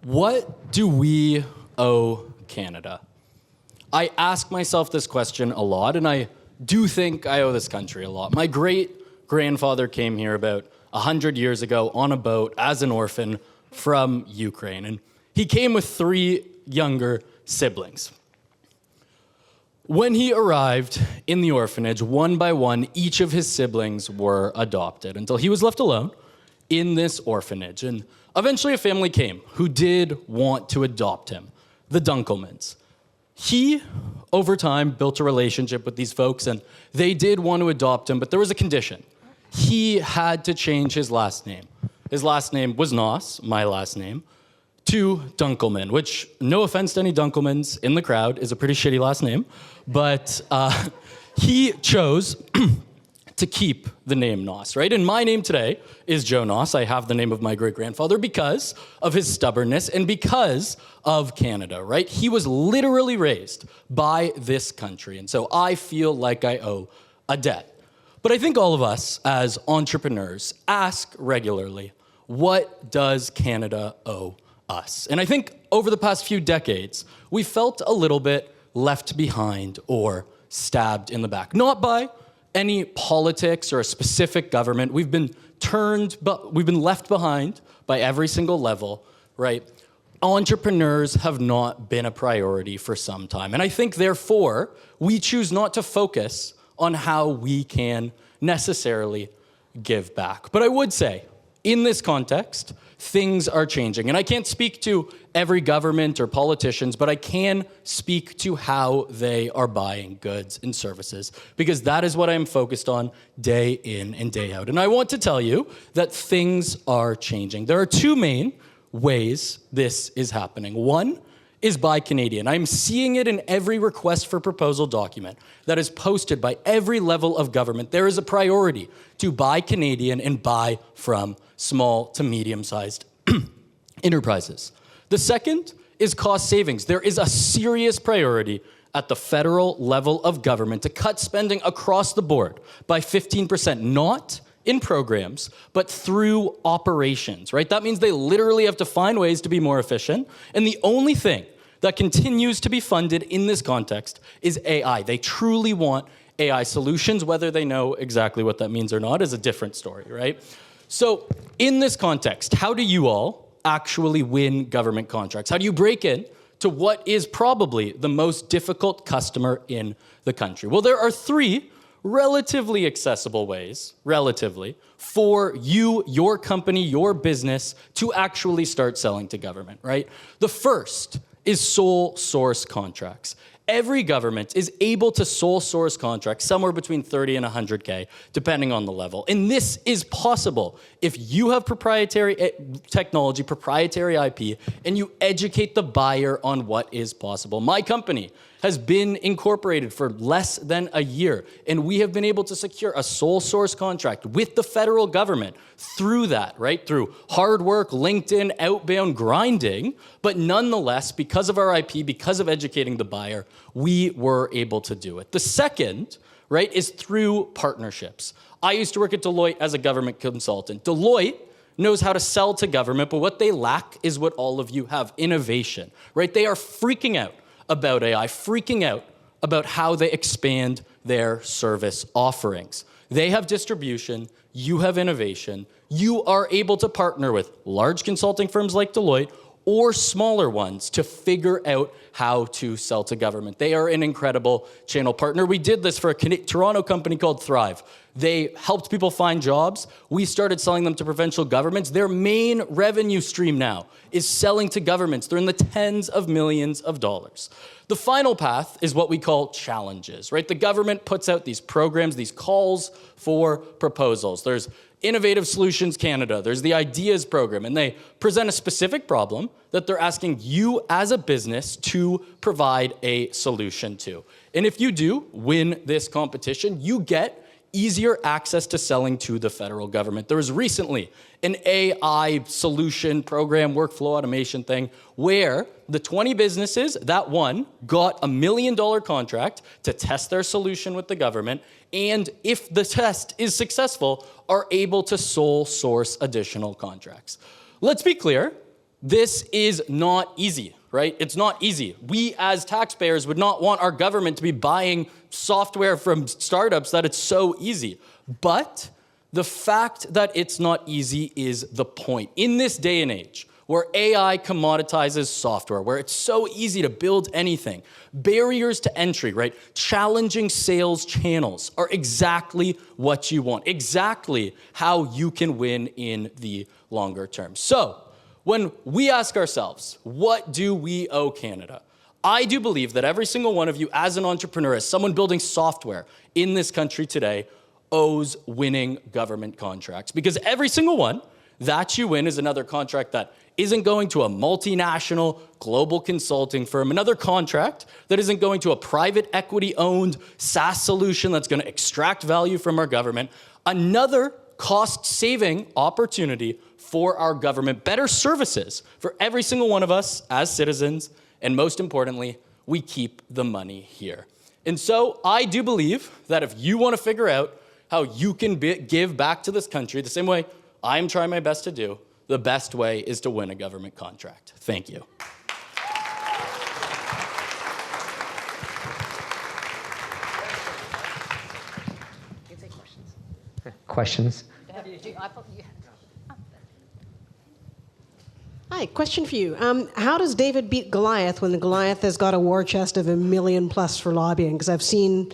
What do we owe Canada? I ask myself this question a lot, and I do think I owe this country a lot. My great-grandfather came here about 100 years ago on a boat as an orphan from Ukraine, and he came with 3 younger siblings. When he arrived in the orphanage, one by one, each of his siblings were adopted until he was left alone in this orphanage. And eventually a family came who did want to adopt him, the Dunkelmans. He, over time, built a relationship with these folks, and they did want to adopt him, but there was a condition. He had to change his last name. His last name was Noss, my last name, to Dunkelman, which, no offense to any Dunkelmans in the crowd, is a pretty shitty last name, but he chose to keep the name Noss, right? And my name today is Joe Noss. I have the name of my great-grandfather because of his stubbornness and because of Canada, right? He was literally raised by this country, and so I feel like I owe a debt. But I think all of us as entrepreneurs ask regularly, what does Canada owe us? And I think over the past few decades, we felt a little bit left behind or stabbed in the back. Not by any politics or a specific government. We've been left behind by every single level, right? Entrepreneurs have not been a priority for some time. And I think, therefore, we choose not to focus on how we can necessarily give back. But I would say, in this context, things are changing. And I can't speak to every government or politicians, but I can speak to how they are buying goods and services, because that is what I'm focused on day in and day out. And I want to tell you that things are changing. There are 2 main ways this is happening. One is Buy Canadian. I'm seeing it in every request for proposal document that is posted by every level of government. There is a priority to buy Canadian and buy from small to medium-sized enterprises. The second is cost savings. There is a serious priority at the federal level of government to cut spending across the board by 15%, not in programs, but through operations, right? That means they literally have to find ways to be more efficient. And the only thing that continues to be funded in this context is AI. They truly want AI solutions. Whether they know exactly what that means or not is a different story, right? So in this context, how do you all actually win government contracts? How do you break in to what is probably the most difficult customer in the country? Well, there are 3 relatively accessible ways, for you, your company, your business to actually start selling to government, right? The first is sole source contracts. Every government is able to sole source contracts somewhere between 30 and 100K, depending on the level. And this is possible if you have proprietary technology, proprietary IP, and you educate the buyer on what is possible. My company has been incorporated for less than a year, and we have been able to secure a sole source contract with the federal government through that, right? Through hard work, LinkedIn, outbound grinding, but nonetheless, because of our IP, because of educating the buyer, we were able to do it. The second, right, is through partnerships. I used to work at Deloitte as a government consultant. Deloitte knows how to sell to government, but what they lack is what all of you have, innovation, right? They are freaking out about AI, freaking out about how they expand their service offerings. They have distribution, you have innovation, you are able to partner with large consulting firms like Deloitte or smaller ones to figure out how to sell to government. They are an incredible channel partner. We did this for a Toronto company called Thrive. They helped people find jobs. We started selling them to provincial governments. Their main revenue stream now is selling to governments. They're in the tens of millions of dollars. The final path is what we call challenges, right? The government puts out these programs, these calls for proposals. There's Innovative Solutions Canada, there's the Ideas program, and they present a specific problem that they're asking you as a business to provide a solution to. And if you do win this competition, you get easier access to selling to the federal government. There was recently an AI solution program, workflow automation thing, where the 20 businesses that won got a $1 million contract to test their solution with the government, and if the test is successful, are able to sole source additional contracts. Let's be clear, This is not easy, right? It's not easy. We as taxpayers would not want our government to be buying software from startups that it's so easy. But the fact that it's not easy is the point. In this day and age, where AI commoditizes software, where it's so easy to build anything, barriers to entry, right? Challenging sales channels are exactly what you want, exactly how you can win in the longer term. So, when we ask ourselves, what do we owe Canada? I do believe that every single one of you as an entrepreneur, as someone building software in this country today, owes winning government contracts. Because every single one that you win is another contract that isn't going to a multinational global consulting firm, another contract that isn't going to a private equity-owned SaaS solution that's going to extract value from our government, another cost-saving opportunity for our government, better services for every single one of us as citizens, and most importantly, we keep the money here. And so I do believe that if you want to figure out how you can give back to this country the same way I'm trying my best to do, the best way is to win a government contract. Thank you. You can take questions. Questions? Hi, question for you. How does David beat Goliath when the Goliath has got a war chest of $1 million plus for lobbying? Because I've seen,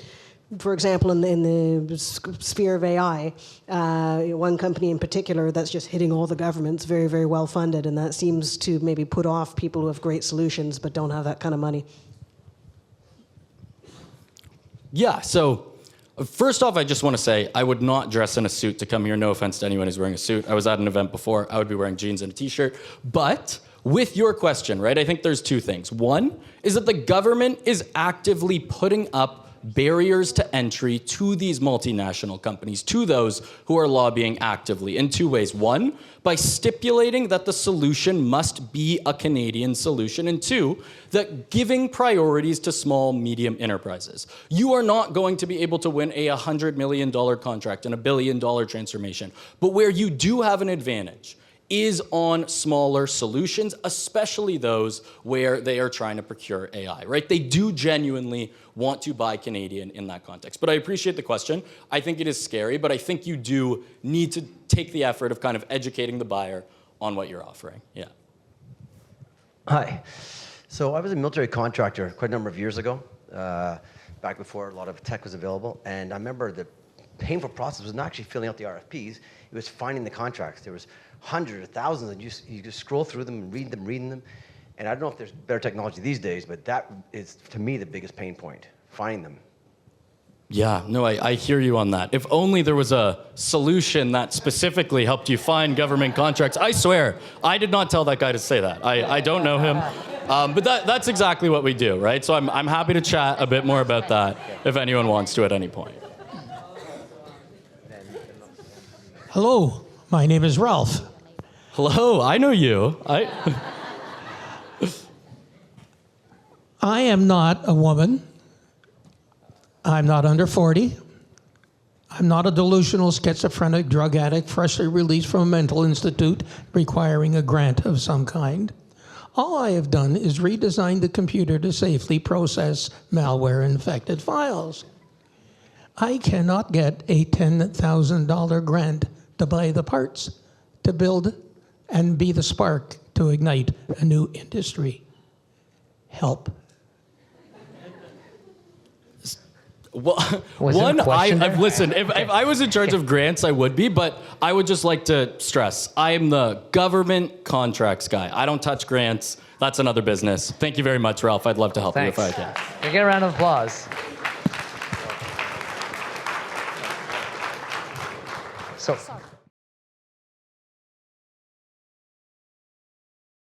for example, in the sphere of AI, one company in particular that's just hitting all the governments, very, very well funded, and that seems to maybe put off people who have great solutions but don't have that kind of money. Yeah, so first off, I just want to say I would not dress in a suit to come here. No offense to anyone who's wearing a suit. I was at an event before. I would be wearing jeans and a t-shirt. But with your question, right, I think there's two things. One is that the government is actively putting up barriers to entry to these multinational companies, to those who are lobbying actively in two ways. One, by stipulating that the solution must be a Canadian solution, and two, that giving priorities to small, medium enterprises. You are not going to be able to win a $100 million contract and $1 billion transformation, but where you do have an advantage is on smaller solutions, especially those where they are trying to procure AI, right? They do genuinely want to buy Canadian in that context. But I appreciate the question. I think it is scary, but I think you do need to take the effort of kind of educating the buyer on what you're offering. Yeah. Hi. So I was a military contractor quite a number of years ago, back before a lot of tech was available. And I remember the painful process was not actually filling out the RFPs, it was finding the contracts. There was hundreds of thousands, and you just scroll through them and reading them. And I don't know if there's better technology these days, but that is, to me, the biggest pain point, finding them. Yeah, no, I hear you on that. If only there was a solution that specifically helped you find government contracts. I swear, I did not tell that guy to say that. I don't know him. But that's exactly what we do, right? So I'm happy to chat a bit more about that if anyone wants to at any point. Hello, my name is Ralph. Hello, I know you. I am not a woman. I'm not under 40. I'm not a delusional schizophrenic drug addict freshly released from a mental institute requiring a grant of some kind. All I have done is redesign the computer to safely process malware-infected files. I cannot get a $10,000 grant to buy the parts to build and be the spark to ignite a new industry. Help. Well, Was there a question there? listen, if I was in charge of grants, I would be, but I would just like to stress, I am the government contracts guy. I don't touch grants. That's another business. Thank you very much, Ralph. I'd love to help Thanks. you if I can. Can we get a round of applause? So,